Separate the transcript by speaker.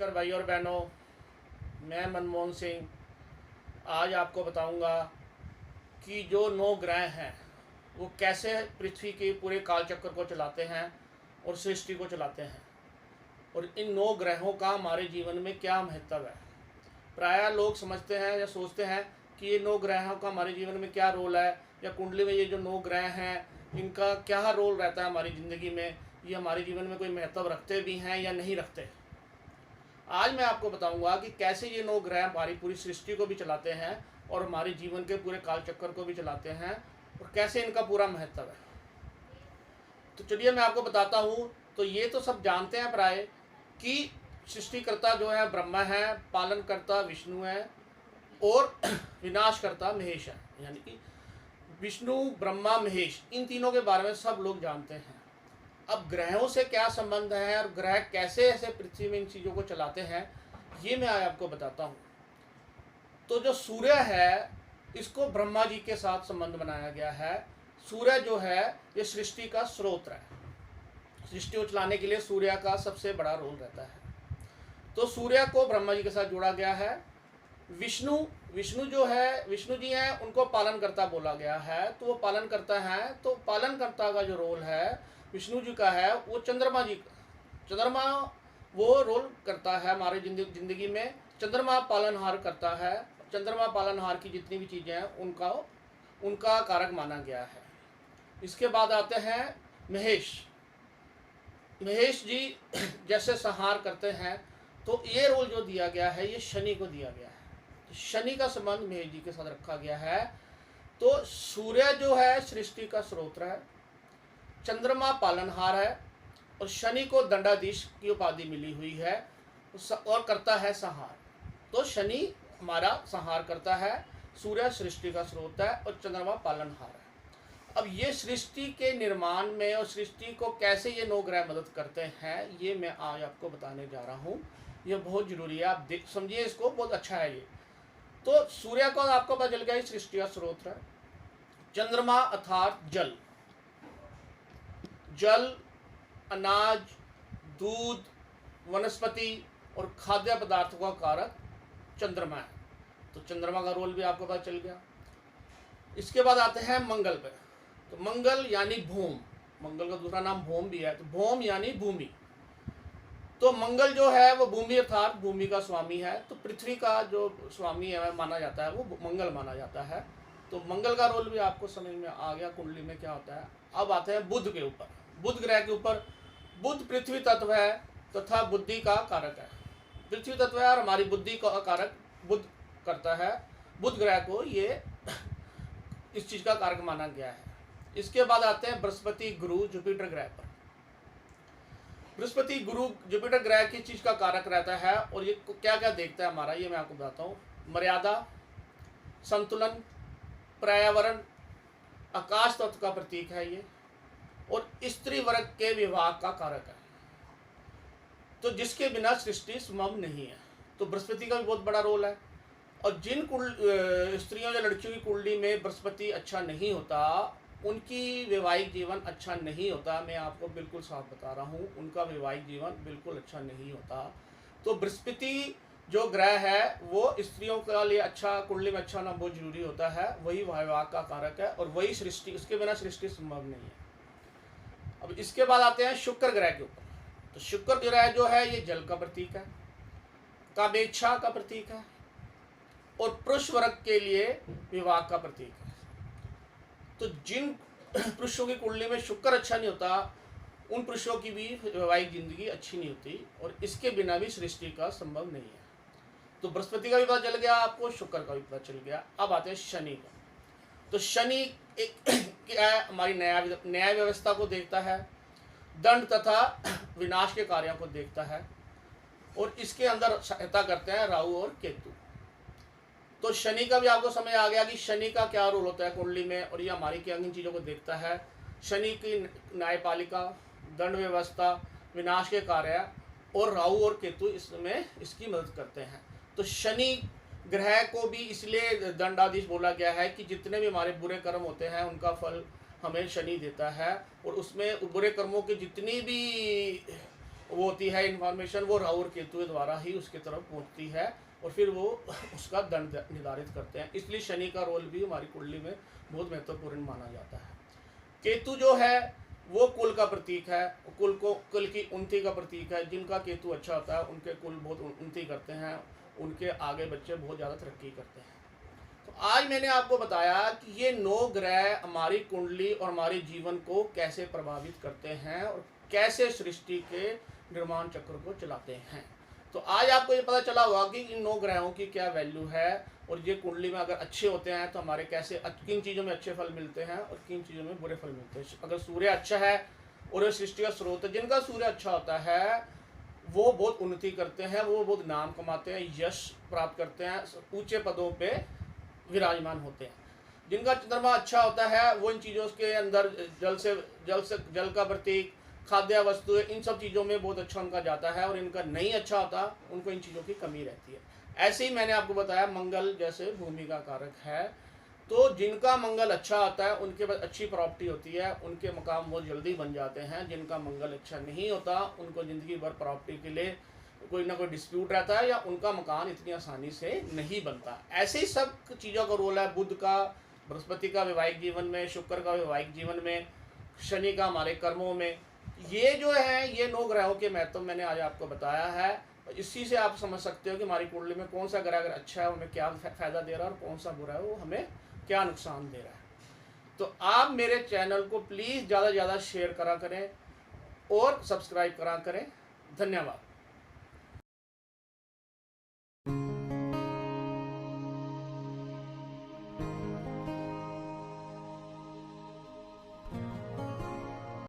Speaker 1: नमस्कार भाई और बहनों, मैं मनमोहन सिंह आज आपको बताऊंगा कि जो 9 ग्रह हैं वो कैसे पृथ्वी के पूरे कालचक्र को चलाते हैं और सृष्टि को चलाते हैं और इन 9 ग्रहों का हमारे जीवन में क्या महत्व है। प्रायः लोग समझते हैं या सोचते हैं कि ये 9 ग्रहों का हमारे जीवन में क्या रोल है, या कुंडली में ये जो 9 ग्रह हैं इनका क्या रोल रहता है हमारी ज़िंदगी में, ये हमारे जीवन में कोई महत्व रखते भी हैं या नहीं रखते। आज मैं आपको बताऊंगा कि कैसे ये 9 ग्रह हमारी पूरी सृष्टि को भी चलाते हैं और हमारे जीवन के पूरे कालचक्र को भी चलाते हैं और कैसे इनका पूरा महत्व है। तो चलिए मैं आपको बताता हूँ। तो ये तो सब जानते हैं प्राय कि सृष्टिकर्ता जो है ब्रह्मा है, पालनकर्ता विष्णु है और विनाशकर्ता महेश है। यानी कि विष्णु, ब्रह्मा, महेश, इन तीनों के बारे में सब लोग जानते हैं। अब ग्रहों से क्या संबंध है और ग्रह कैसे ऐसे पृथ्वी में इन चीज़ों को चलाते हैं, ये मैं आज आपको बताता हूँ। तो जो सूर्य है इसको ब्रह्मा जी के साथ संबंध बनाया गया है। सूर्य जो है ये सृष्टि का स्रोत है। सृष्टि को चलाने के लिए सूर्य का सबसे बड़ा रोल रहता है। तो सूर्य को ब्रह्मा जी के साथ जोड़ा गया है। विष्णु जो है, विष्णु जी हैं, उनको पालनकर्ता बोला गया है। तो वो पालनकर्ता हैं। तो पालनकर्ता का जो रोल है विष्णु जी का है, वो चंद्रमा वो रोल करता है हमारे जिंदगी में। चंद्रमा पालनहार करता है। चंद्रमा पालनहार की जितनी भी चीज़ें हैं उनका कारक माना गया है। इसके बाद आते हैं महेश जी जैसे संहार करते हैं। तो ये रोल जो दिया गया है ये शनि को दिया गया है। तो शनि का संबंध महेश जी के साथ रखा गया है। तो सूर्य जो है सृष्टि का स्रोत है, चंद्रमा पालनहार है और शनि को दंडाधीश की उपाधि मिली हुई है और करता है संहार। तो शनि हमारा संहार करता है, सूर्य सृष्टि का स्रोत है और चंद्रमा पालनहार है। अब ये सृष्टि के निर्माण में और सृष्टि को कैसे ये 9 ग्रह मदद करते हैं ये मैं आज आपको बताने जा रहा हूँ। ये बहुत जरूरी है, आप समझिए इसको, बहुत अच्छा है ये। तो सूर्य को आपको पता चल गया सृष्टि का स्रोत है। चंद्रमा अर्थात जल, अनाज, दूध, वनस्पति और खाद्य पदार्थों का कारक चंद्रमा है। तो चंद्रमा का रोल भी आपको पता चल गया। इसके बाद आते हैं मंगल पे। तो मंगल यानी भूम, मंगल का दूसरा नाम भूम भी है। तो भूम यानी भूमि। तो मंगल जो है वो भूमि अर्थात भूमि का स्वामी है। तो पृथ्वी का जो स्वामी है माना जाता है वो मंगल माना जाता है। तो मंगल का रोल भी आपको समझ में आ गया कुंडली में क्या होता है। अब आते हैं बुध के ऊपर, बुध ग्रह के ऊपर। बुध पृथ्वी तत्व है तथा बुद्धि का कारक है। पृथ्वी तत्व है और हमारी बुद्धि का कारक बुध करता है। बुध ग्रह को ये इस चीज़ का कारक माना गया है। इसके बाद आते हैं बृहस्पति, गुरु, जुपिटर ग्रह पर। बृहस्पति, गुरु, जुपिटर ग्रह की चीज़ का कारक रहता है और ये क्या क्या देखता है हमारा, ये मैं आपको बताता हूँ। मर्यादा, संतुलन, पर्यावरण, आकाश तत्व का प्रतीक है ये, और स्त्री वर्ग के विवाह का कारक है। तो जिसके बिना सृष्टि संभव नहीं है। तो बृहस्पति का भी बहुत बड़ा रोल है। और जिन स्त्रियों या लड़कियों की कुंडली में बृहस्पति अच्छा नहीं होता, उनकी वैवाहिक जीवन अच्छा नहीं होता। मैं आपको बिल्कुल साफ बता रहा हूँ, उनका वैवाहिक जीवन बिल्कुल अच्छा नहीं होता। तो बृहस्पति जो ग्रह है वो स्त्रियों के लिए अच्छा, कुंडली में अच्छा होना बहुत जरूरी होता है। वही विवाह का कारक है और वही सृष्टि, उसके बिना सृष्टि संभव नहीं है। अब इसके बाद आते हैं शुक्र ग्रह के ऊपर। तो शुक्र ग्रह जो है ये जल का प्रतीक है, कामेच्छा का प्रतीक है और पुरुष वर्ग के लिए विवाह का प्रतीक है। तो जिन पुरुषों की कुंडली में शुक्र अच्छा नहीं होता, उन पुरुषों की भी वैवाहिक जिंदगी अच्छी नहीं होती और इसके बिना भी सृष्टि का संभव नहीं है। तो बृहस्पति का भी पता चल गया आपको, शुक्र का भी पता चल गया। अब आते हैं शनि का। तो शनि एक क्या है, हमारी न्याय व्यवस्था को देखता है, दंड तथा विनाश के कार्यों को देखता है और इसके अंदर सहायता करते हैं राहु और केतु। तो शनि का भी आपको समझ आ गया कि शनि का क्या रोल होता है कुंडली में और ये हमारी क्या किन चीज़ों को देखता है। शनि की न्यायपालिका, दंड व्यवस्था, विनाश के कार्य और राहु और केतु इसमें इसकी मदद करते हैं। तो शनि ग्रह को भी इसलिए दंडाधीश बोला गया है कि जितने भी हमारे बुरे कर्म होते हैं उनका फल हमें शनि देता है और उसमें बुरे कर्मों की जितनी भी वो होती है इन्फॉर्मेशन, वो राहु और केतु के द्वारा ही उसकी तरफ पहुंचती है और फिर वो उसका दंड निर्धारित करते हैं। इसलिए शनि का रोल भी हमारी कुंडली में बहुत महत्वपूर्ण माना जाता है। केतु जो है वो कुल का प्रतीक है, कुल की उन्नति का प्रतीक है। जिनका केतु अच्छा होता है उनके कुल बहुत उन्नति करते हैं, उनके आगे बच्चे बहुत ज़्यादा तरक्की करते हैं। तो आज मैंने आपको बताया कि ये 9 ग्रह हमारी कुंडली और हमारे जीवन को कैसे प्रभावित करते हैं और कैसे सृष्टि के निर्माण चक्र को चलाते हैं। तो आज आपको ये पता चला होगा कि इन 9 ग्रहों की क्या वैल्यू है और ये कुंडली में अगर अच्छे होते हैं तो हमारे कैसे किन चीज़ों में अच्छे फल मिलते हैं और किन चीज़ों में बुरे फल मिलते हैं। अगर सूर्य अच्छा है और सृष्टि का स्रोत है, जिनका सूर्य अच्छा होता है वो बहुत उन्नति करते हैं, वो बहुत नाम कमाते हैं, यश प्राप्त करते हैं, ऊंचे पदों पे विराजमान होते हैं। जिनका चंद्रमा अच्छा होता है वो इन चीज़ों के अंदर जल का प्रतीक, खाद्य वस्तु, इन सब चीज़ों में बहुत अच्छा उनका जाता है और इनका नहीं अच्छा होता, उनको इन चीज़ों की कमी रहती है। ऐसे ही मैंने आपको बताया मंगल जैसे भूमि का कारक है, तो जिनका मंगल अच्छा आता है उनके पास अच्छी प्रॉपर्टी होती है, उनके मकाम बहुत जल्दी बन जाते हैं। जिनका मंगल अच्छा नहीं होता उनको ज़िंदगी भर प्रॉपर्टी के लिए कोई ना कोई डिस्प्यूट रहता है या उनका मकान इतनी आसानी से नहीं बनता। ऐसे ही सब चीज़ों का रोल है। बुध का, बृहस्पति का वैवाहिक जीवन में, शुक्र का वैवाहिक जीवन में, शनि का हमारे कर्मों में। ये जो है ये 9 ग्रहों के महत्व मैंने आज आपको बताया है। इसी से आप समझ सकते हो कि हमारी कुंडली में कौन सा ग्रह अगर अच्छा है हमें क्या फ़ायदा दे रहा है और कौन सा बुरा है वो हमें क्या नुकसान दे रहा है। तो आप मेरे चैनल को प्लीज़ ज़्यादा से ज़्यादा शेयर करा करें और सब्सक्राइब करा करें। धन्यवाद।